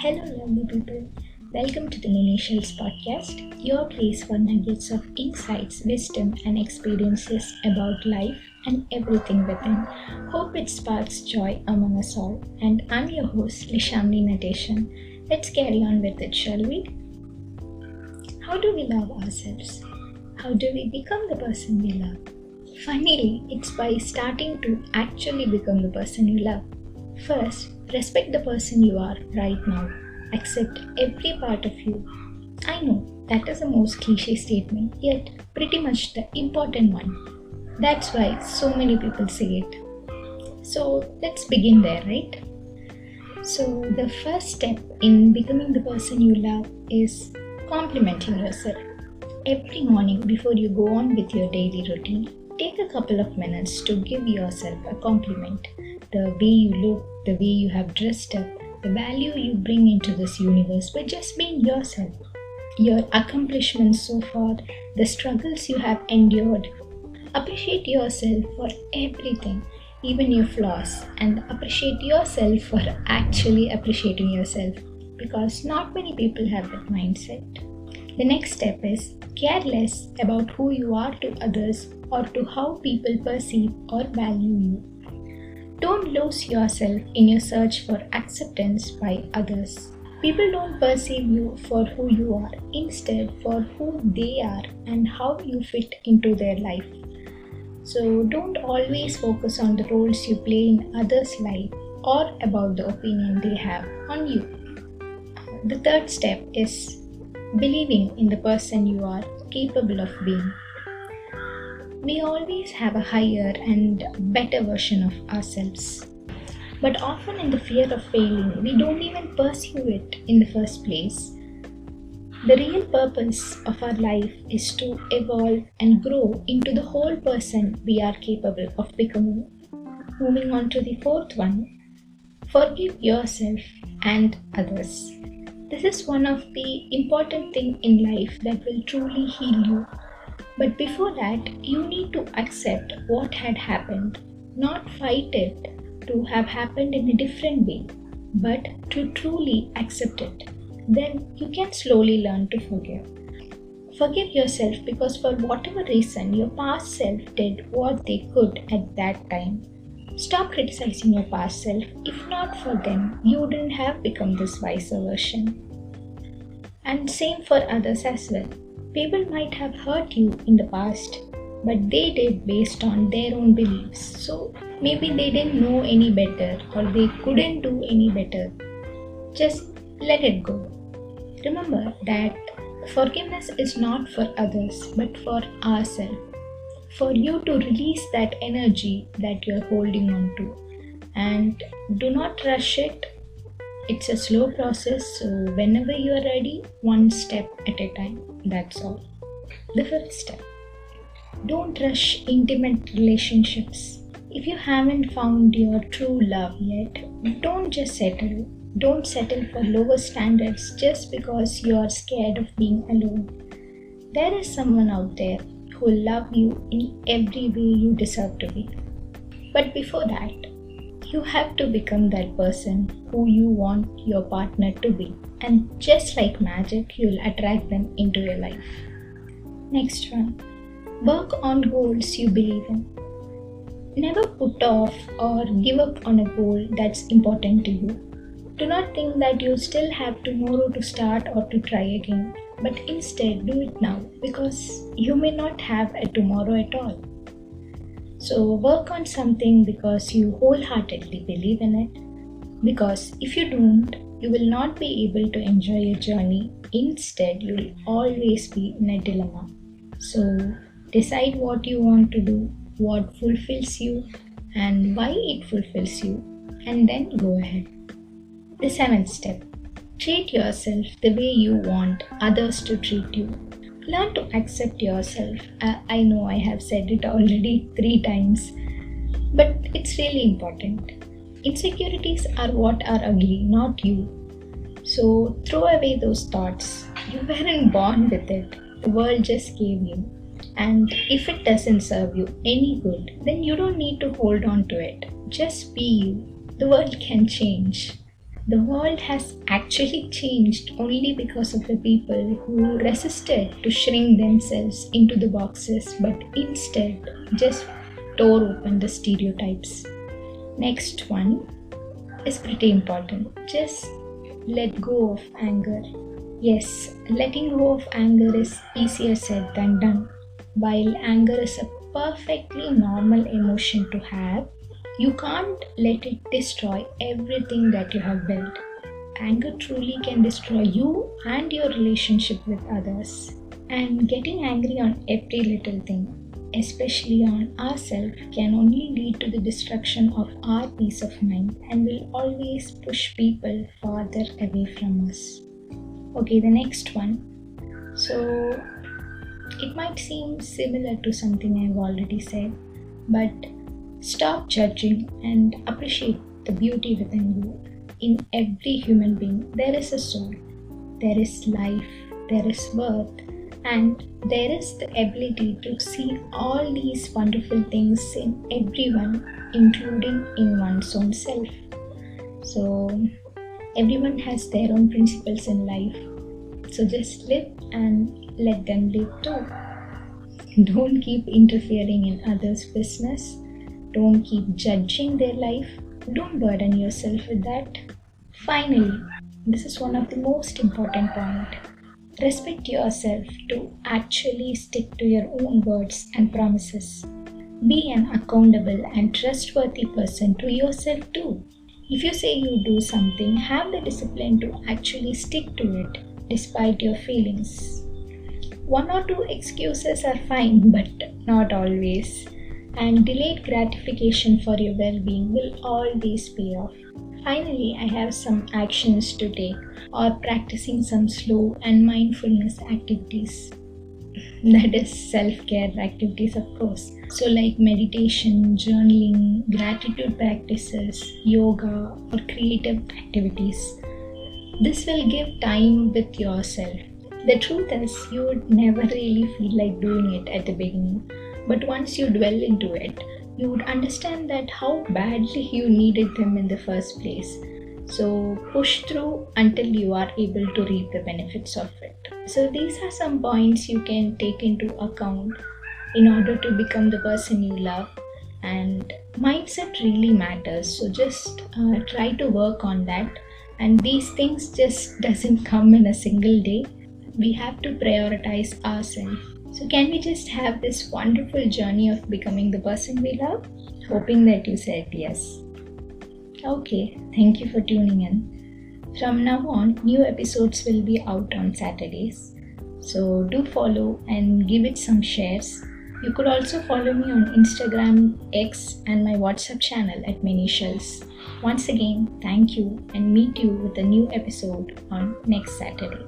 Hello, lovely people. Welcome to the Nunishals podcast, your place for nuggets of insights, wisdom, and experiences about life and everything within. Hope it sparks joy among us all. And I'm your host, Lishamni Nadeshan. Let's carry on with it, shall we? How do we love ourselves? How do we become the person we love? Finally, it's by starting to actually become the person you love. First, respect the person you are right now. Accept every part of you. I know that is the most cliche statement, yet pretty much the important one. That's why so many people say it. So let's begin there, right? So the first step in becoming the person you love is complimenting yourself. Every morning before you go on with your daily routine, take a couple of minutes to give yourself a compliment. The way you look, the way you have dressed up, the value you bring into this universe by just being yourself. Your accomplishments so far, the struggles you have endured. Appreciate yourself for everything, even your flaws, and appreciate yourself for actually appreciating yourself, because not many people have that mindset. The next step is care less about who you are to others or to how people perceive or value you. Don't lose yourself in your search for acceptance by others. People don't perceive you for who you are, instead for who they are and how you fit into their life. So don't always focus on the roles you play in others' life or about the opinion they have on you. The third step is believing in the person you are capable of being. We always have a higher and better version of ourselves. But often in the fear of failing, we don't even pursue it in the first place. The real purpose of our life is to evolve and grow into the whole person we are capable of becoming. Moving on to the fourth one, forgive yourself and others. This is one of the important things in life that will truly heal you. But before that, you need to accept what had happened, not fight it to have happened in a different way, but to truly accept it. Then you can slowly learn to forgive. Forgive yourself because for whatever reason your past self did what they could at that time. Stop criticizing your past self. If not for them, you wouldn't have become this wiser version. And same for others as well. People might have hurt you in the past, but they did based on their own beliefs. So maybe they didn't know any better or they couldn't do any better. Just let it go. Remember that forgiveness is not for others but for ourselves. For you to release that energy that you're holding on to. And do not rush it. It's a slow process, so whenever you are ready, one step at a time. That's all. The fifth step. Don't rush intimate relationships. If you haven't found your true love yet, don't just settle. Don't settle for lower standards just because you are scared of being alone. There is someone out there who will love you in every way you deserve to be. But before that, you have to become that person who you want your partner to be. And just like magic, you'll attract them into your life. Next one. Work on goals you believe in. Never put off or give up on a goal that's important to you. Do not think that you still have tomorrow to start or to try again. But instead do it now because you may not have a tomorrow at all. So work on something because you wholeheartedly believe in it. Because if you don't, you will not be able to enjoy your journey. Instead, you will always be in a dilemma. So decide what you want to do, what fulfills you, and why it fulfills you, and then go ahead. The seventh step. Treat yourself the way you want others to treat you. Learn to accept yourself. I know I have said it already 3 times, but it's really important. Insecurities are what are ugly, not you. So throw away those thoughts. You weren't born with it. The world just gave you. And if it doesn't serve you any good, then you don't need to hold on to it. Just be you. The world can change. The world has actually changed only because of the people who resisted to shrink themselves into the boxes but instead just tore open the stereotypes. Next one is pretty important. Just let go of anger. Yes, letting go of anger is easier said than done. While anger is a perfectly normal emotion to have, you can't let it destroy everything that you have built. Anger truly can destroy you and your relationship with others. And getting angry on every little thing, especially on ourselves, can only lead to the destruction of our peace of mind and will always push people farther away from us. Okay, the next one. So, it might seem similar to something I've already said, but stop judging and appreciate the beauty within you. In every human being, there is a soul, there is life, there is worth, and there is the ability to see all these wonderful things in everyone, including in one's own self. So, everyone has their own principles in life. So, just live and let them live too. Don't keep interfering in others' business. Don't keep judging their life. Don't burden yourself with that. Finally, this is one of the most important points. Respect yourself to actually stick to your own words and promises. Be an accountable and trustworthy person to yourself too. If you say you do something, have the discipline to actually stick to it despite your feelings. One or two excuses are fine, but not always. And delayed gratification for your well-being will always pay off. Finally, I have some actions to take or practicing some slow and mindfulness activities. That is self-care activities, of course. So like meditation, journaling, gratitude practices, yoga, or creative activities. This will give time with yourself. The truth is, you would never really feel like doing it at the beginning. But once you dwell into it, you would understand that how badly you needed them in the first place. So push through until you are able to reap the benefits of it. So these are some points you can take into account in order to become the person you love. And mindset really matters. So just try to work on that. And these things just doesn't come in a single day. We have to prioritize ourselves. So can we just have this wonderful journey of becoming the person we love? Hoping that you said yes. Okay, thank you for tuning in. From now on, new episodes will be out on Saturdays. So do follow and give it some shares. You could also follow me on Instagram, X, and my WhatsApp channel at Manishells. Once again, thank you and meet you with a new episode on next Saturday.